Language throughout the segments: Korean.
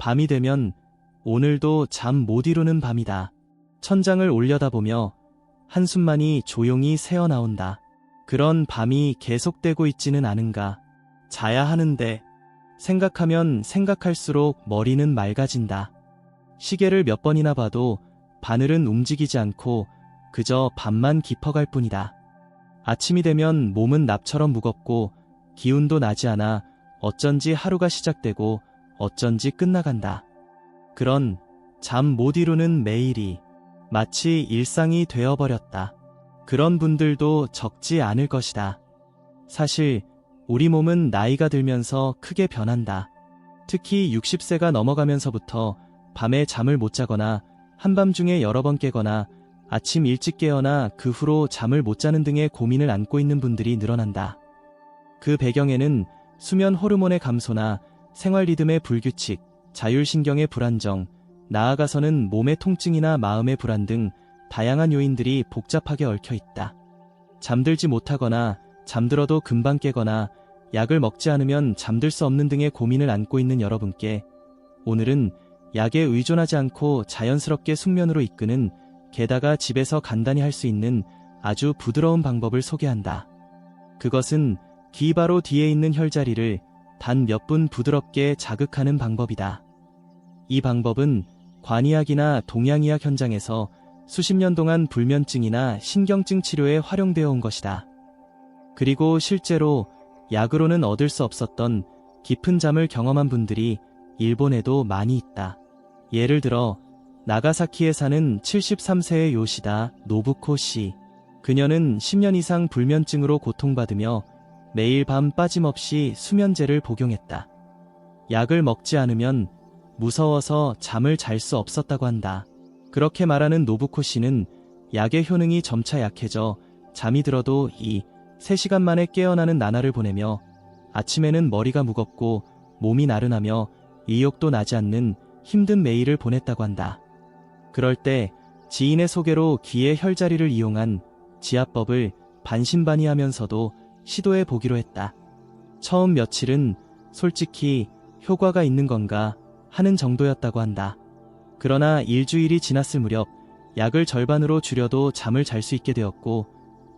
밤이 되면 오늘도 잠 못 이루는 밤이다. 천장을 올려다보며 한숨만이 조용히 새어나온다. 그런 밤이 계속되고 있지는 않은가. 자야 하는데 생각하면 생각할수록 머리는 맑아진다. 시계를 몇 번이나 봐도 바늘은 움직이지 않고 그저 밤만 깊어갈 뿐이다. 아침이 되면 몸은 납처럼 무겁고 기운도 나지 않아 어쩐지 하루가 시작되고 어쩐지 끝나간다. 그런 잠 못 이루는 매일이 마치 일상이 되어버렸다. 그런 분들도 적지 않을 것이다. 사실 우리 몸은 나이가 들면서 크게 변한다. 특히 60세가 넘어가면서부터 밤에 잠을 못 자거나 한밤중에 여러 번 깨거나 아침 일찍 깨어나 그 후로 잠을 못 자는 등의 고민을 안고 있는 분들이 늘어난다. 그 배경에는 수면 호르몬의 감소나 생활 리듬의 불규칙, 자율신경의 불안정, 나아가서는 몸의 통증이나 마음의 불안 등 다양한 요인들이 복잡하게 얽혀 있다. 잠들지 못하거나 잠들어도 금방 깨거나 약을 먹지 않으면 잠들 수 없는 등의 고민을 안고 있는 여러분께 오늘은 약에 의존하지 않고 자연스럽게 숙면으로 이끄는, 게다가 집에서 간단히 할 수 있는 아주 부드러운 방법을 소개한다. 그것은 귀 바로 뒤에 있는 혈자리를 단 몇 분 부드럽게 자극하는 방법이다. 이 방법은 관이학이나 동양의학 현장에서 수십 년 동안 불면증이나 신경증 치료에 활용되어 온 것이다. 그리고 실제로 약으로는 얻을 수 없었던 깊은 잠을 경험한 분들이 일본에도 많이 있다. 예를 들어 나가사키에 사는 73세의 요시다 노부코 씨. 그녀는 10년 이상 불면증으로 고통받으며 매일 밤 빠짐없이 수면제를 복용했다. 약을 먹지 않으면 무서워서 잠을 잘 수 없었다고 한다. 그렇게 말하는 노부코 씨는 약의 효능이 점차 약해져 잠이 들어도 3시간 만에 깨어나는 나날을 보내며 아침에는 머리가 무겁고 몸이 나른하며 의욕도 나지 않는 힘든 매일을 보냈다고 한다. 그럴 때 지인의 소개로 귀의 혈자리를 이용한 지압법을 반신반의하면서도 시도해 보기로 했다. 처음 며칠은 솔직히 효과가 있는 건가 하는 정도였다고 한다. 그러나 일주일이 지났을 무렵 약을 절반으로 줄여도 잠을 잘 수 있게 되었고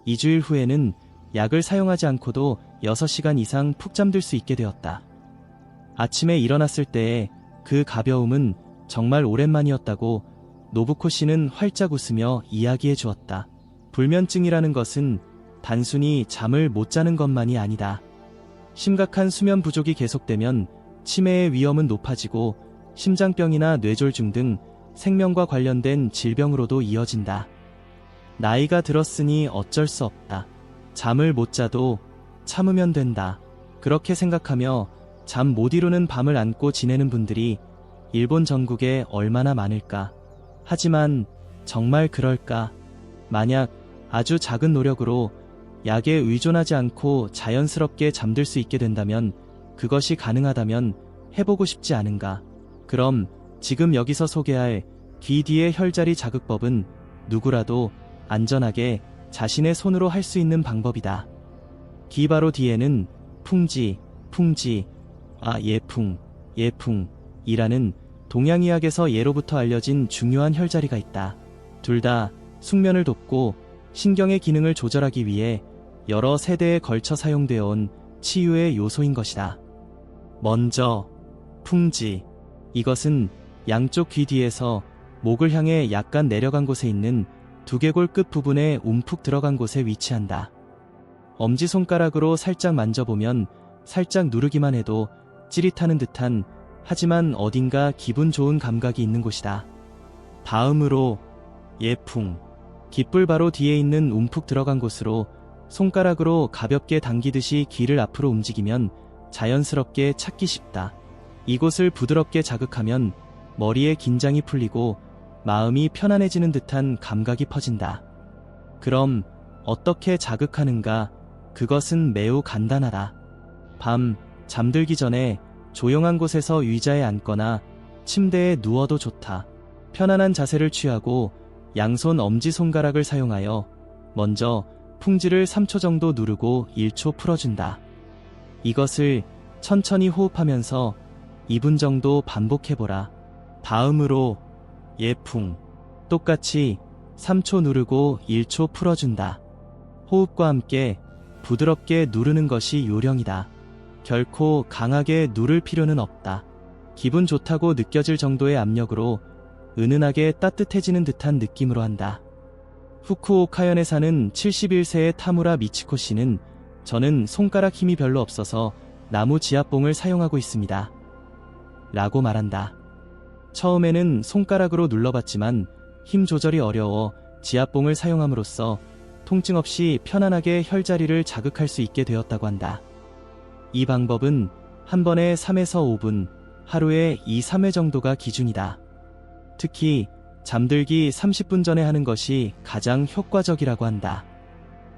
2주일 후에는 약을 사용하지 않고도 6시간 이상 푹 잠들 수 있게 되었다. 아침에 일어났을 때의 그 가벼움은 정말 오랜만이었다고 노부코 씨는 활짝 웃으며 이야기해 주었다. 불면증이라는 것은 단순히 잠을 못 자는 것만이 아니다. 심각한 수면 부족이 계속되면 치매의 위험은 높아지고 심장병이나 뇌졸중 등 생명과 관련된 질병으로도 이어진다. 나이가 들었으니 어쩔 수 없다. 잠을 못 자도 참으면 된다. 그렇게 생각하며 잠 못 이루는 밤을 안고 지내는 분들이 일본 전국에 얼마나 많을까. 하지만 정말 그럴까? 만약 아주 작은 노력으로 약에 의존하지 않고 자연스럽게 잠들 수 있게 된다면, 그것이 가능하다면 해보고 싶지 않은가? 그럼 지금 여기서 소개할 귀 뒤의 혈자리 자극법은 누구라도 안전하게 자신의 손으로 할 수 있는 방법이다. 귀 바로 뒤에는 예풍이라는 동양의학에서 예로부터 알려진 중요한 혈자리가 있다. 둘 다 숙면을 돕고 신경의 기능을 조절하기 위해 여러 세대에 걸쳐 사용되어 온 치유의 요소인 것이다. 먼저 풍지. 이것은 양쪽 귀 뒤에서 목을 향해 약간 내려간 곳에 있는 두개골 끝 부분에 움푹 들어간 곳에 위치한다. 엄지손가락으로 살짝 만져보면 살짝 누르기만 해도 찌릿하는 듯한, 하지만 어딘가 기분 좋은 감각이 있는 곳이다. 다음으로 예풍. 귓불 바로 뒤에 있는 움푹 들어간 곳으로 손가락으로 가볍게 당기듯이 귀를 앞으로 움직이면 자연스럽게 찾기 쉽다. 이곳을 부드럽게 자극하면 머리의 긴장이 풀리고 마음이 편안해지는 듯한 감각이 퍼진다. 그럼 어떻게 자극하는가? 그것은 매우 간단하다. 밤 잠들기 전에 조용한 곳에서 의자에 앉거나 침대에 누워도 좋다. 편안한 자세를 취하고 양손 엄지손가락을 사용하여 먼저 풍지를 3초 정도 누르고 1초 풀어준다. 이것을 천천히 호흡하면서 2분 정도 반복해보라. 다음으로 예풍. 똑같이 3초 누르고 1초 풀어준다. 호흡과 함께 부드럽게 누르는 것이 요령이다. 결코 강하게 누를 필요는 없다. 기분 좋다고 느껴질 정도의 압력으로 은은하게 따뜻해지는 듯한 느낌으로 한다. 후쿠오카현에 사는 71세의 타무라 미치코 씨는 저는 손가락 힘이 별로 없어서 나무 지압봉을 사용하고 있습니다. 라고 말한다. 처음에는 손가락으로 눌러봤지만 힘 조절이 어려워 지압봉을 사용함으로써 통증 없이 편안하게 혈자리를 자극할 수 있게 되었다고 한다. 이 방법은 한 번에 3에서 5분, 하루에 2, 3회 정도가 기준이다. 특히 잠들기 30분 전에 하는 것이 가장 효과적이라고 한다.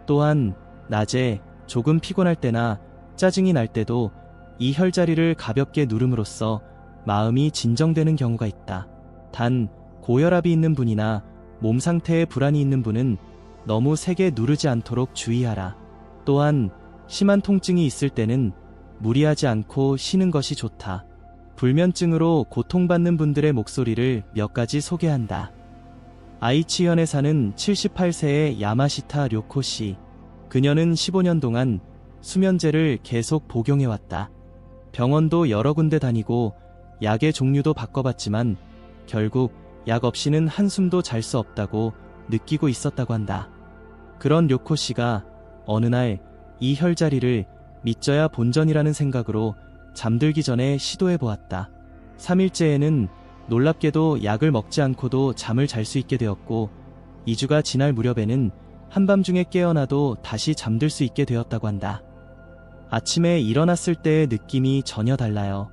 또한 낮에 조금 피곤할 때나 짜증이 날 때도 이 혈자리를 가볍게 누름으로써 마음이 진정되는 경우가 있다. 단 고혈압이 있는 분이나 몸 상태에 불안이 있는 분은 너무 세게 누르지 않도록 주의하라. 또한 심한 통증이 있을 때는 무리하지 않고 쉬는 것이 좋다. 불면증으로 고통받는 분들의 목소리를 몇 가지 소개한다. 아이치현에 사는 78세의 야마시타 료코 씨. 그녀는 15년 동안 수면제를 계속 복용해왔다. 병원도 여러 군데 다니고 약의 종류도 바꿔봤지만 결국 약 없이는 한숨도 잘 수 없다고 느끼고 있었다고 한다. 그런 료코 씨가 어느 날 이 혈자리를 믿져야 본전이라는 생각으로 잠들기 전에 시도해보았다. 3일째에는 놀랍게도 약을 먹지 않고도 잠을 잘 수 있게 되었고 2주가 지날 무렵에는 한밤중에 깨어나도 다시 잠들 수 있게 되었다고 한다. 아침에 일어났을 때의 느낌이 전혀 달라요.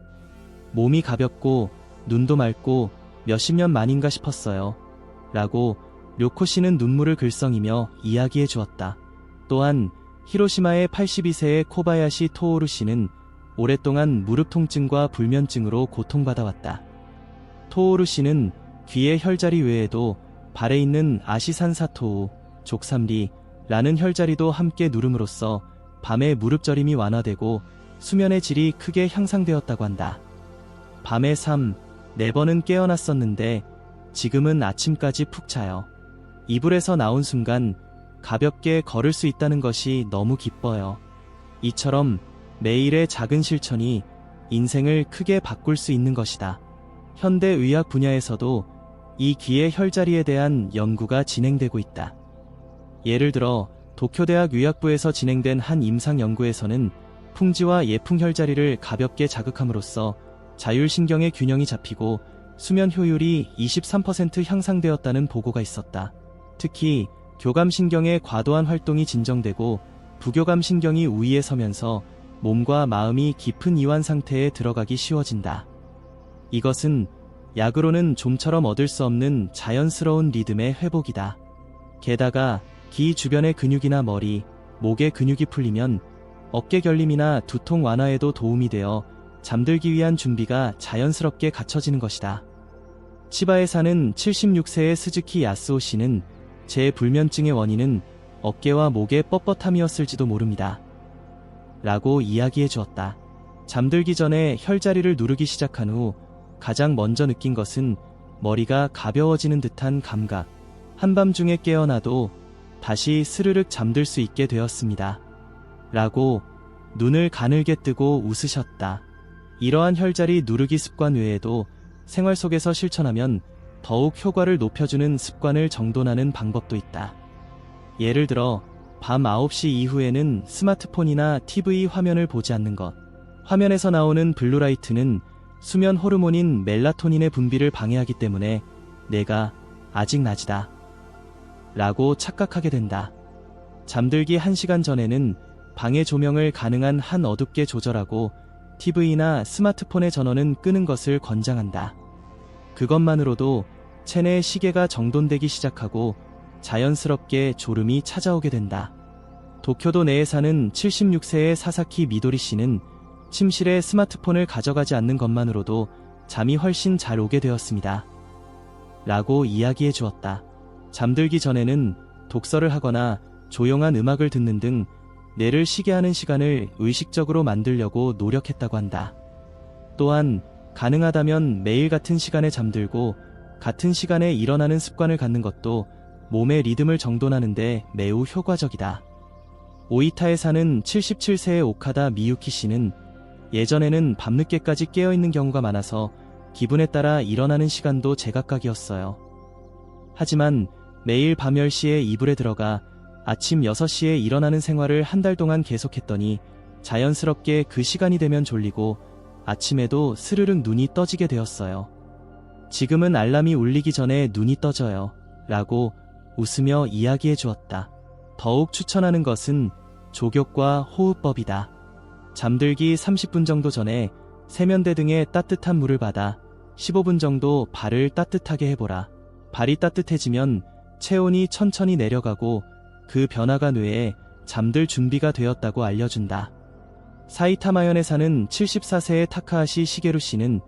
몸이 가볍고 눈도 맑고 몇십 년 만인가 싶었어요. 라고 료코 씨는 눈물을 글썽이며 이야기해 주었다. 또한 히로시마의 82세의 코바야시 토오루 씨는 오랫동안 무릎 통증과 불면증으로 고통받아왔다. 토오루 씨는 귀의 혈자리 외에도 발에 있는 아시산사토우, 족삼리라는 혈자리도 함께 누름으로써 밤에 무릎 저림이 완화되고 수면의 질이 크게 향상되었다고 한다. 밤에 3, 4번은 깨어났었는데 지금은 아침까지 푹 자요. 이불에서 나온 순간 가볍게 걸을 수 있다는 것이 너무 기뻐요. 이처럼 매일의 작은 실천이 인생을 크게 바꿀 수 있는 것이다. 현대의학 분야에서도 이 귀의 혈자리에 대한 연구가 진행되고 있다. 예를 들어 도쿄대학 의학부에서 진행된 한 임상 연구에서는 풍지와 예풍 혈자리를 가볍게 자극함으로써 자율신경의 균형이 잡히고 수면 효율이 23% 향상되었다는 보고가 있었다. 특히 교감신경의 과도한 활동이 진정되고 부교감신경이 우위에 서면서 몸과 마음이 깊은 이완 상태에 들어가기 쉬워진다. 이것은 약으로는 좀처럼 얻을 수 없는 자연스러운 리듬의 회복이다. 게다가 귀 주변의 근육이나 머리, 목의 근육이 풀리면 어깨 결림이나 두통 완화에도 도움이 되어 잠들기 위한 준비가 자연스럽게 갖춰지는 것이다. 치바에 사는 76세의 스즈키 야스오 씨는 제 불면증의 원인은 어깨와 목의 뻣뻣함이었을지도 모릅니다. 라고 이야기해 주었다. 잠들기 전에 혈자리를 누르기 시작한 후 가장 먼저 느낀 것은 머리가 가벼워지는 듯한 감각. 한밤중에 깨어나도 다시 스르륵 잠들 수 있게 되었습니다. 라고 눈을 가늘게 뜨고 웃으셨다. 이러한 혈자리 누르기 습관 외에도 생활 속에서 실천하면 더욱 효과를 높여주는 습관을 정돈하는 방법도 있다. 예를 들어 밤 9시 이후에는 스마트폰이나 TV 화면을 보지 않는 것. 화면에서 나오는 블루라이트는 수면 호르몬인 멜라토닌의 분비를 방해하기 때문에 내가 아직 낮이다 라고 착각하게 된다. 잠들기 1시간 전에는 방해 조명을 가능한 한 어둡게 조절하고 TV나 스마트폰의 전원은 끄는 것을 권장한다. 그것만으로도 체내의 시계가 정돈되기 시작하고 자연스럽게 졸음이 찾아오게 된다. 도쿄도 내에 사는 76세의 사사키 미도리 씨는 침실에 스마트폰을 가져가지 않는 것만으로도 잠이 훨씬 잘 오게 되었습니다. 라고 이야기해 주었다. 잠들기 전에는 독서를 하거나 조용한 음악을 듣는 등 뇌를 쉬게 하는 시간을 의식적으로 만들려고 노력했다고 한다. 또한 가능하다면 매일 같은 시간에 잠들고 같은 시간에 일어나는 습관을 갖는 것도 몸의 리듬을 정돈하는데 매우 효과적이다. 오이타에 사는 77세의 오카다 미유키 씨는 예전에는 밤늦게까지 깨어있는 경우가 많아서 기분에 따라 일어나는 시간도 제각각이었어요. 하지만 매일 밤 10시에 이불에 들어가 아침 6시에 일어나는 생활을 한 달 동안 계속했더니 자연스럽게 그 시간이 되면 졸리고 아침에도 스르륵 눈이 떠지게 되었어요. 지금은 알람이 울리기 전에 눈이 떠져요. 라고 웃으며 이야기해 주었다. 더욱 추천하는 것은 족욕과 호흡법이다. 잠들기 30분 정도 전에 세면대 등에 따뜻한 물을 받아 15분 정도 발을 따뜻하게 해보라. 발이 따뜻해지면 체온이 천천히 내려가고 그 변화가 뇌에 잠들 준비가 되었다고 알려준다. 사이타마현에 사는 74세의 타카하시 시게루 씨는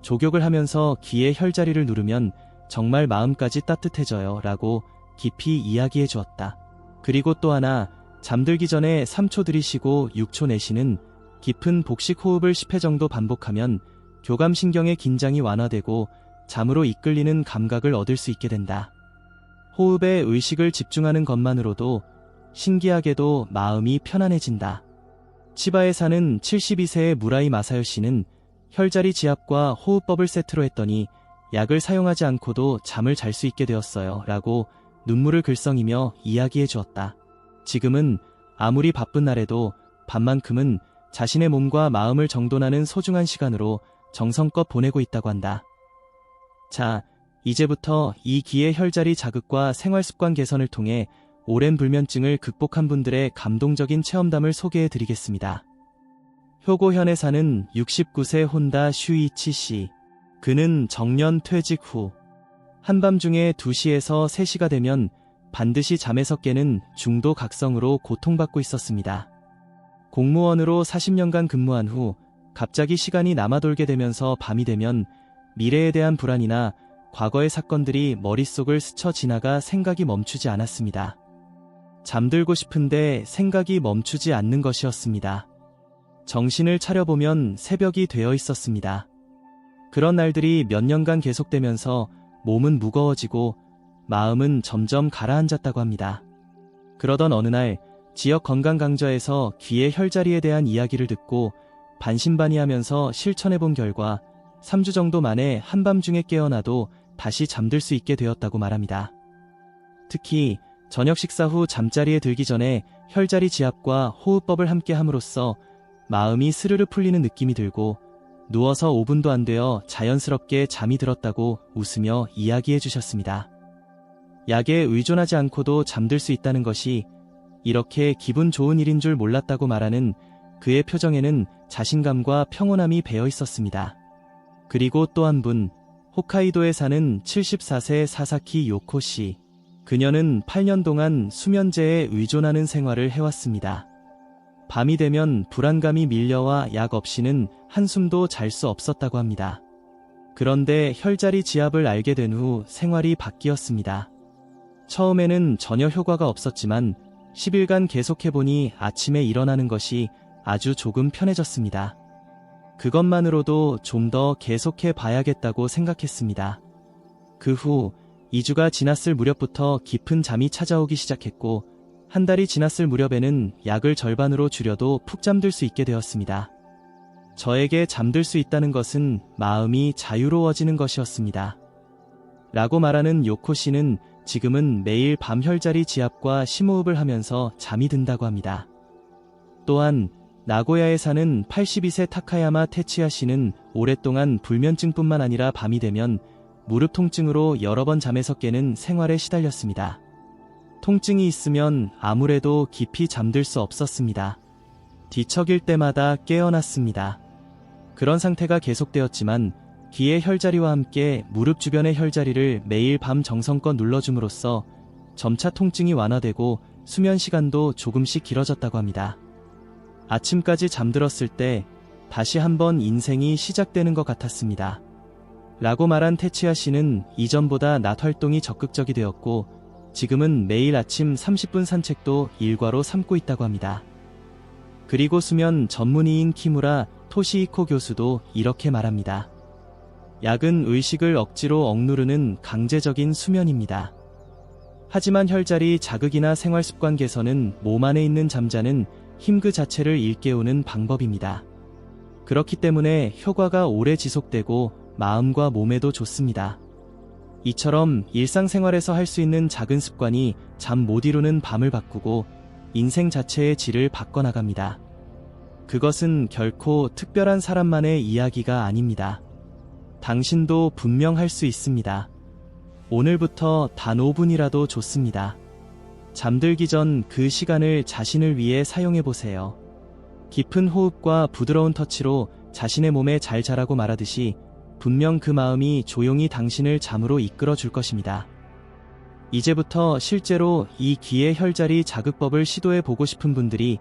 족욕을 하면서 귀의 혈자리를 누르면 정말 마음까지 따뜻해져요 라고 깊이 이야기해 주었다. 그리고 또 하나, 잠들기 전에 3초 들이쉬고 6초 내쉬는 깊은 복식 호흡을 10회 정도 반복하면 교감신경의 긴장이 완화되고 잠으로 이끌리는 감각을 얻을 수 있게 된다. 호흡에 의식을 집중하는 것만으로도 신기하게도 마음이 편안해진다. 치바에 사는 72세의 무라이 마사요 씨는 혈자리 지압과 호흡법을 세트로 했더니 약을 사용하지 않고도 잠을 잘 수 있게 되었어요 라고 눈물을 글썽이며 이야기해 주었다. 지금은 아무리 바쁜 날에도 밤만큼은 자신의 몸과 마음을 정돈하는 소중한 시간으로 정성껏 보내고 있다고 한다. 자, 이제부터 이 귀의 혈자리 자극과 생활습관 개선을 통해 오랜 불면증을 극복한 분들의 감동적인 체험담을 소개해 드리겠습니다. 효고현에 사는 69세 혼다 슈이치 씨. 그는 정년 퇴직 후 한밤중에 2시에서 3시가 되면 반드시 잠에서 깨는 중도 각성으로 고통받고 있었습니다. 공무원으로 40년간 근무한 후 갑자기 시간이 남아돌게 되면서 밤이 되면 미래에 대한 불안이나 과거의 사건들이 머릿속을 스쳐 지나가 생각이 멈추지 않았습니다. 잠들고 싶은데 생각이 멈추지 않는 것이었습니다. 정신을 차려보면 새벽이 되어 있었습니다. 그런 날들이 몇 년간 계속되면서 몸은 무거워지고 마음은 점점 가라앉았다고 합니다. 그러던 어느 날 지역 건강강좌에서 귀의 혈자리에 대한 이야기를 듣고 반신반의하면서 실천해본 결과 3주 정도 만에 한밤중에 깨어나도 다시 잠들 수 있게 되었다고 말합니다. 특히 저녁 식사 후 잠자리에 들기 전에 혈자리 지압과 호흡법을 함께 함으로써 마음이 스르르 풀리는 느낌이 들고 누워서 5분도 안 되어 자연스럽게 잠이 들었다고 웃으며 이야기해 주셨습니다. 약에 의존하지 않고도 잠들 수 있다는 것이 이렇게 기분 좋은 일인 줄 몰랐다고 말하는 그의 표정에는 자신감과 평온함이 배어 있었습니다. 그리고 또 한 분, 홋카이도에 사는 74세 사사키 요코 씨. 그녀는 8년 동안 수면제에 의존하는 생활을 해왔습니다. 밤이 되면 불안감이 밀려와 약 없이는 한숨도 잘 수 없었다고 합니다. 그런데 혈자리 지압을 알게 된 후 생활이 바뀌었습니다. 처음에는 전혀 효과가 없었지만 10일간 계속해보니 아침에 일어나는 것이 아주 조금 편해졌습니다. 그것만으로도 좀 더 계속해 봐야겠다고 생각했습니다. 그 후 2주가 지났을 무렵부터 깊은 잠이 찾아오기 시작했고 한 달이 지났을 무렵에는 약을 절반으로 줄여도 푹 잠들 수 있게 되었습니다. 저에게 잠들 수 있다는 것은 마음이 자유로워지는 것이었습니다. 라고 말하는 요코 씨는 지금은 매일 밤 혈자리 지압과 심호흡을 하면서 잠이 든다고 합니다. 또한 나고야에 사는 82세 타카야마 테치야 씨는 오랫동안 불면증뿐만 아니라 밤이 되면 무릎 통증으로 여러 번 잠에서 깨는 생활에 시달렸습니다. 통증이 있으면 아무래도 깊이 잠들 수 없었습니다. 뒤척일 때마다 깨어났습니다. 그런 상태가 계속되었지만 귀의 혈자리와 함께 무릎 주변의 혈자리를 매일 밤 정성껏 눌러줌으로써 점차 통증이 완화되고 수면 시간도 조금씩 길어졌다고 합니다. 아침까지 잠들었을 때 다시 한번 인생이 시작되는 것 같았습니다. 라고 말한 테치야 씨는 이전보다 낮 활동이 적극적이 되었고 지금은 매일 아침 30분 산책도 일과로 삼고 있다고 합니다. 그리고 수면 전문의인 키무라 토시히코 교수도 이렇게 말합니다. 약은 의식을 억지로 억누르는 강제적인 수면입니다. 하지만 혈자리 자극이나 생활습관 개선은 몸 안에 있는 잠자는 힘 그 자체를 일깨우는 방법입니다. 그렇기 때문에 효과가 오래 지속되고 마음과 몸에도 좋습니다. 이처럼 일상생활에서 할 수 있는 작은 습관이 잠 못 이루는 밤을 바꾸고 인생 자체의 질을 바꿔나갑니다. 그것은 결코 특별한 사람만의 이야기가 아닙니다. 당신도 분명 할 수 있습니다. 오늘부터 단 5분이라도 좋습니다. 잠들기 전 그 시간을 자신을 위해 사용해보세요. 깊은 호흡과 부드러운 터치로 자신의 몸에 잘 자라고 말하듯이 분명 그 마음이 조용히 당신을 잠으로 이끌어 줄 것입니다. 이제부터 실제로 이 기의 혈자리 자극법을 시도해 보고 싶은 분들이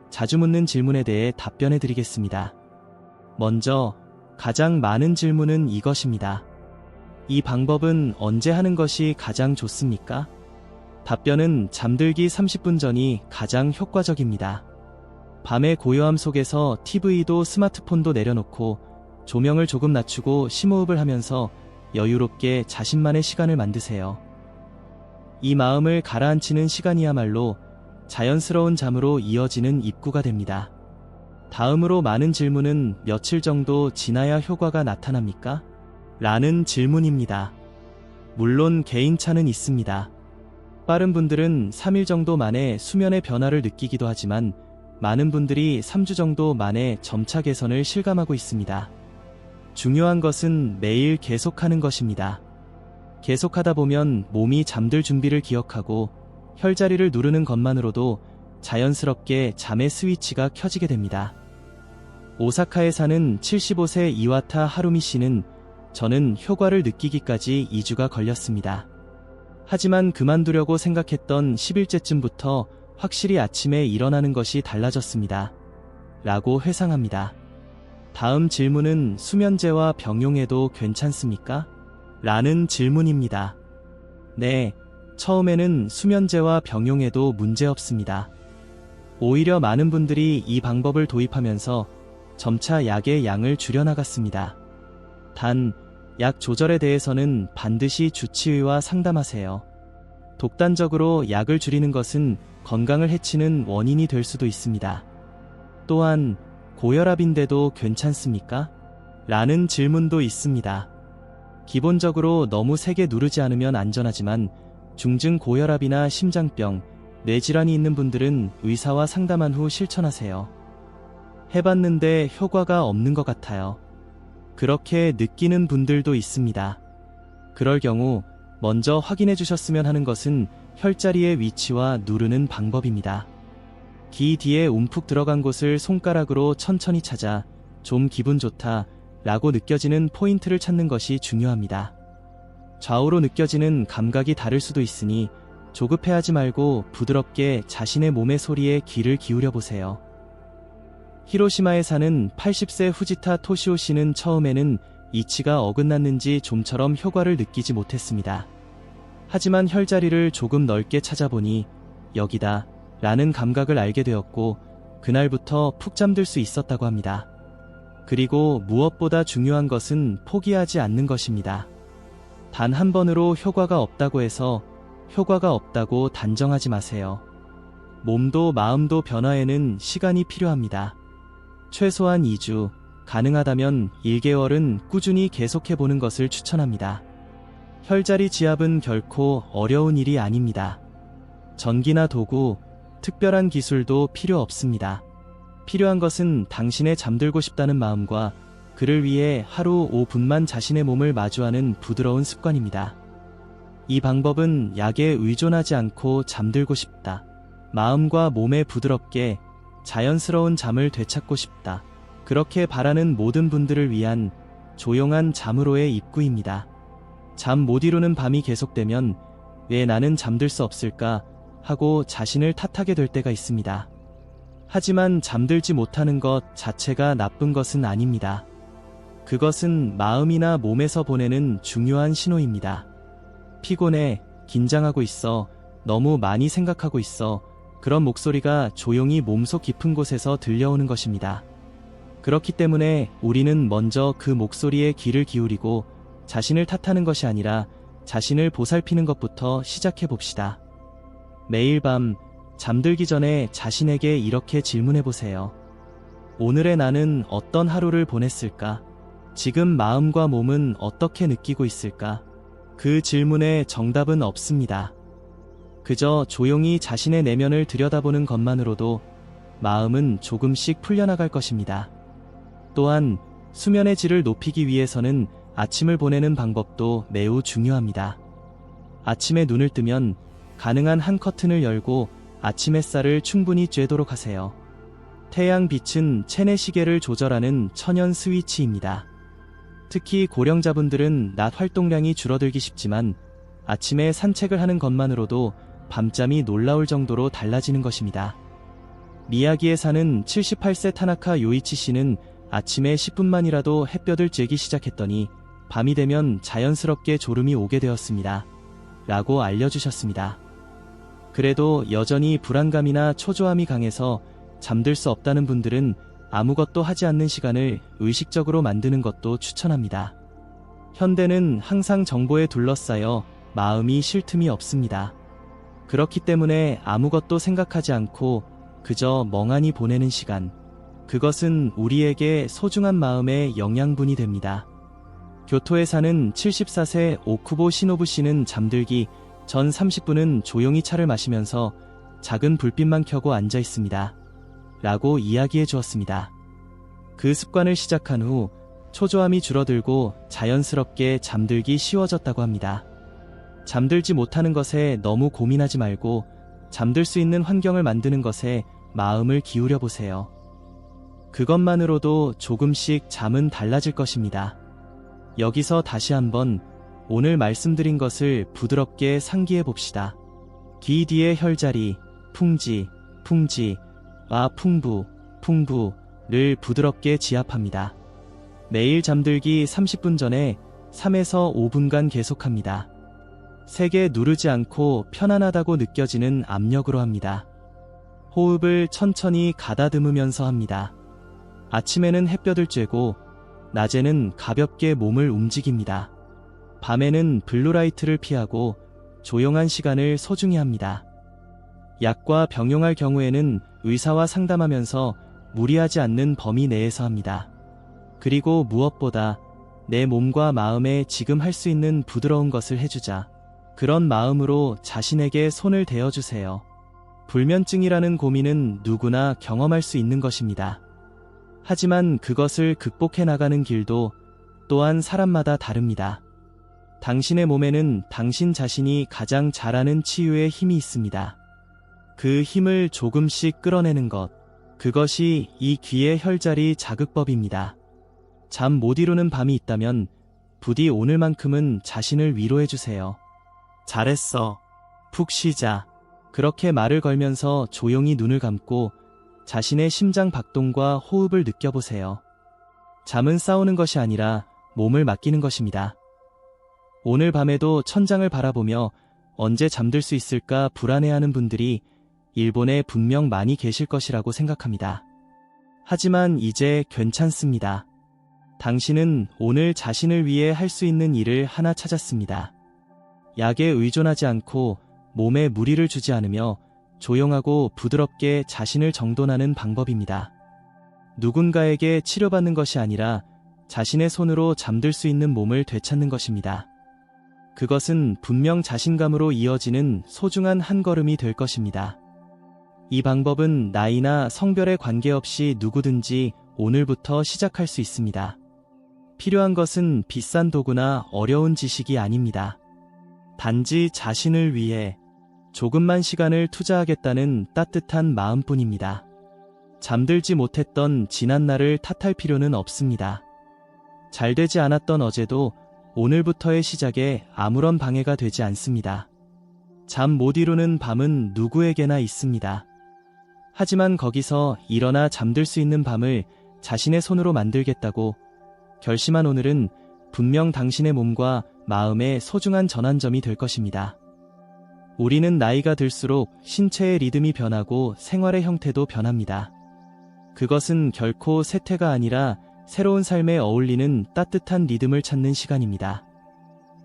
자주 묻는 질문에 대해 답변해 드리겠습니다. 먼저 가장 많은 질문은 이것입니다. 이 방법은 언제 하는 것이 가장 좋습니까? 답변은 잠들기 30분 전이 가장 효과적입니다. 밤의 고요함 속에서 TV도 스마트폰도 내려놓고 조명을 조금 낮추고 심호흡을 하면서 여유롭게 자신만의 시간을 만드세요. 이 마음을 가라앉히는 시간이야말로 자연스러운 잠으로 이어지는 입구가 됩니다. 다음으로 많은 질문은 며칠 정도 지나야 효과가 나타납니까? 라는 질문입니다. 물론 개인차는 있습니다. 빠른 분들은 3일 정도 만에 수면의 변화를 느끼기도 하지만 많은 분들이 3주 정도 만에 점차 개선을 실감하고 있습니다. 중요한 것은 매일 계속하는 것입니다. 계속하다 보면 몸이 잠들 준비를 기억하고 혈자리를 누르는 것만으로도 자연스럽게 잠의 스위치가 켜지게 됩니다. 오사카에 사는 75세 이와타 하루미 씨는 저는 효과를 느끼기까지 2주가 걸렸습니다. 하지만 그만두려고 생각했던 10일째쯤부터 확실히 아침에 일어나는 것이 달라졌습니다. 라고 회상합니다. 다음 질문은 수면제와 병용해도 괜찮습니까? 라는 질문입니다. 네, 처음에는 수면제와 병용해도 문제없습니다. 오히려 많은 분들이 이 방법을 도입하면서 점차 약의 양을 줄여나갔습니다. 단, 약 조절에 대해서는 반드시 주치의와 상담하세요. 독단적으로 약을 줄이는 것은 건강을 해치는 원인이 될 수도 있습니다. 또한 고혈압인데도 괜찮습니까? 라는 질문도 있습니다. 기본적으로 너무 세게 누르지 않으면 안전하지만 중증 고혈압이나 심장병, 뇌질환이 있는 분들은 의사와 상담한 후 실천하세요. 해봤는데 효과가 없는 것 같아요. 그렇게 느끼는 분들도 있습니다. 그럴 경우 먼저 확인해 주셨으면 하는 것은 혈자리의 위치와 누르는 방법입니다. 귀 뒤에 움푹 들어간 곳을 손가락으로 천천히 찾아 좀 기분 좋다 라고 느껴지는 포인트를 찾는 것이 중요합니다. 좌우로 느껴지는 감각이 다를 수도 있으니 조급해하지 말고 부드럽게 자신의 몸의 소리에 귀를 기울여 보세요. 히로시마에 사는 80세 후지타 토시오 씨는 처음에는 이치가 어긋났는지 좀처럼 효과를 느끼지 못했습니다. 하지만 혈자리를 조금 넓게 찾아보니 여기다 라는 감각을 알게 되었고 그날부터 푹 잠들 수 있었다고 합니다. 그리고 무엇보다 중요한 것은 포기하지 않는 것입니다. 단 한 번으로 효과가 없다고 해서 효과가 없다고 단정하지 마세요. 몸도 마음도 변화에는 시간이 필요합니다. 최소한 2주, 가능하다면 1개월은 꾸준히 계속해보는 것을 추천합니다. 혈자리 지압은 결코 어려운 일이 아닙니다. 전기나 도구, 특별한 기술도 필요 없습니다. 필요한 것은 당신의 잠들고 싶다는 마음과 그를 위해 하루 5분만 자신의 몸을 마주하는 부드러운 습관입니다. 이 방법은 약에 의존하지 않고 잠들고 싶다. 마음과 몸에 부드럽게 자연스러운 잠을 되찾고 싶다. 그렇게 바라는 모든 분들을 위한 조용한 잠으로의 입구입니다. 잠 못 이루는 밤이 계속되면 왜 나는 잠들 수 없을까 하고 자신을 탓하게 될 때가 있습니다. 하지만 잠들지 못하는 것 자체가 나쁜 것은 아닙니다. 그것은 마음이나 몸에서 보내는 중요한 신호입니다. 피곤해, 긴장하고 있어, 너무 많이 생각하고 있어, 그런 목소리가 조용히 몸속 깊은 곳에서 들려오는 것입니다. 그렇기 때문에 우리는 먼저 그 목소리에 귀를 기울이고 자신을 탓하는 것이 아니라 자신을 보살피는 것부터 시작해 봅시다. 매일 밤 잠들기 전에 자신에게 이렇게 질문해 보세요. 오늘의 나는 어떤 하루를 보냈을까? 지금 마음과 몸은 어떻게 느끼고 있을까? 그 질문에 정답은 없습니다. 그저 조용히 자신의 내면을 들여다보는 것만으로도 마음은 조금씩 풀려나갈 것입니다. 또한 수면의 질을 높이기 위해서는 아침을 보내는 방법도 매우 중요합니다. 아침에 눈을 뜨면 가능한 한 커튼을 열고 아침 햇살을 충분히 쬐도록 하세요. 태양 빛은 체내 시계를 조절하는 천연 스위치입니다. 특히 고령자분들은 낮 활동량이 줄어들기 쉽지만 아침에 산책을 하는 것만으로도 밤잠이 놀라울 정도로 달라지는 것입니다. 미야기에 사는 78세 타나카 요이치 씨는 아침에 10분만이라도 햇볕을 쬐기 시작했더니 밤이 되면 자연스럽게 졸음이 오게 되었습니다. 라고 알려주셨습니다. 그래도 여전히 불안감이나 초조함이 강해서 잠들 수 없다는 분들은 아무것도 하지 않는 시간을 의식적으로 만드는 것도 추천합니다. 현대는 항상 정보에 둘러싸여 마음이 쉴 틈이 없습니다. 그렇기 때문에 아무것도 생각하지 않고 그저 멍하니 보내는 시간, 그것은 우리에게 소중한 마음의 영양분이 됩니다. 교토에 사는 74세 오쿠보 시노부 씨는 잠들기 전 30분은 조용히 차를 마시면서 작은 불빛만 켜고 앉아 있습니다. 라고 이야기해 주었습니다. 그 습관을 시작한 후 초조함이 줄어들고 자연스럽게 잠들기 쉬워졌다고 합니다. 잠들지 못하는 것에 너무 고민하지 말고 잠들 수 있는 환경을 만드는 것에 마음을 기울여 보세요. 그것만으로도 조금씩 잠은 달라질 것입니다. 여기서 다시 한번 오늘 말씀드린 것을 부드럽게 상기해 봅시다. 기 뒤에 혈자리, 풍지, 풍지와 풍부, 풍부를 부드럽게 지압합니다. 매일 잠들기 30분 전에 3에서 5분간 계속합니다. 세게 누르지 않고 편안하다고 느껴지는 압력으로 합니다. 호흡을 천천히 가다듬으면서 합니다. 아침에는 햇볕을 쬐고 낮에는 가볍게 몸을 움직입니다. 밤에는 블루라이트를 피하고 조용한 시간을 소중히 합니다. 약과 병용할 경우에는 의사와 상담하면서 무리하지 않는 범위 내에서 합니다. 그리고 무엇보다 내 몸과 마음에 지금 할 수 있는 부드러운 것을 해주자. 그런 마음으로 자신에게 손을 대어주세요. 불면증이라는 고민은 누구나 경험할 수 있는 것입니다. 하지만 그것을 극복해 나가는 길도 또한 사람마다 다릅니다. 당신의 몸에는 당신 자신이 가장 잘 아는 치유의 힘이 있습니다. 그 힘을 조금씩 끌어내는 것, 그것이 이 귀의 혈자리 자극법입니다. 잠 못 이루는 밤이 있다면 부디 오늘만큼은 자신을 위로해주세요. 잘했어. 푹 쉬자. 그렇게 말을 걸면서 조용히 눈을 감고 자신의 심장 박동과 호흡을 느껴보세요. 잠은 싸우는 것이 아니라 몸을 맡기는 것입니다. 오늘 밤에도 천장을 바라보며 언제 잠들 수 있을까 불안해하는 분들이 일본에 분명 많이 계실 것이라고 생각합니다. 하지만 이제 괜찮습니다. 당신은 오늘 자신을 위해 할 수 있는 일을 하나 찾았습니다. 약에 의존하지 않고 몸에 무리를 주지 않으며 조용하고 부드럽게 자신을 정돈하는 방법입니다. 누군가에게 치료받는 것이 아니라 자신의 손으로 잠들 수 있는 몸을 되찾는 것입니다. 그것은 분명 자신감으로 이어지는 소중한 한 걸음이 될 것입니다. 이 방법은 나이나 성별에 관계없이 누구든지 오늘부터 시작할 수 있습니다. 필요한 것은 비싼 도구나 어려운 지식이 아닙니다. 단지 자신을 위해 조금만 시간을 투자하겠다는 따뜻한 마음뿐입니다. 잠들지 못했던 지난날을 탓할 필요는 없습니다. 잘 되지 않았던 어제도 오늘부터의 시작에 아무런 방해가 되지 않습니다. 잠 못 이루는 밤은 누구에게나 있습니다. 하지만 거기서 일어나 잠들 수 있는 밤을 자신의 손으로 만들겠다고 결심한 오늘은 분명 당신의 몸과 마음의 소중한 전환점이 될 것입니다. 우리는 나이가 들수록 신체의 리듬이 변하고 생활의 형태도 변합니다. 그것은 결코 쇠퇴가 아니라 새로운 삶에 어울리는 따뜻한 리듬을 찾는 시간입니다.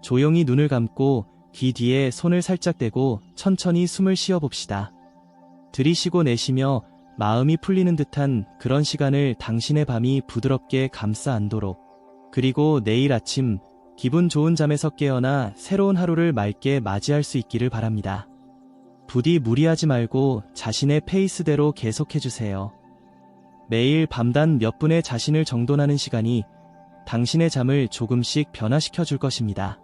조용히 눈을 감고 귀 뒤에 손을 살짝 대고 천천히 숨을 쉬어봅시다. 들이쉬고 내쉬며 마음이 풀리는 듯한 그런 시간을 당신의 밤이 부드럽게 감싸 안도록, 그리고 내일 아침 기분 좋은 잠에서 깨어나 새로운 하루를 맑게 맞이할 수 있기를 바랍니다. 부디 무리하지 말고 자신의 페이스대로 계속해주세요. 매일 밤단 몇 분의 자신을 정돈하는 시간이 당신의 잠을 조금씩 변화시켜 줄 것입니다.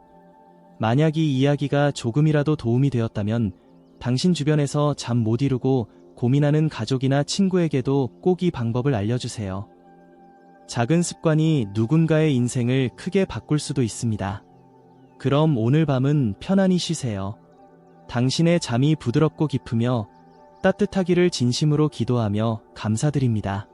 만약 이 이야기가 조금이라도 도움이 되었다면 당신 주변에서 잠 못 이루고 고민하는 가족이나 친구에게도 꼭 이 방법을 알려주세요. 작은 습관이 누군가의 인생을 크게 바꿀 수도 있습니다. 그럼 오늘 밤은 편안히 쉬세요. 당신의 잠이 부드럽고 깊으며 따뜻하기를 진심으로 기도하며 감사드립니다.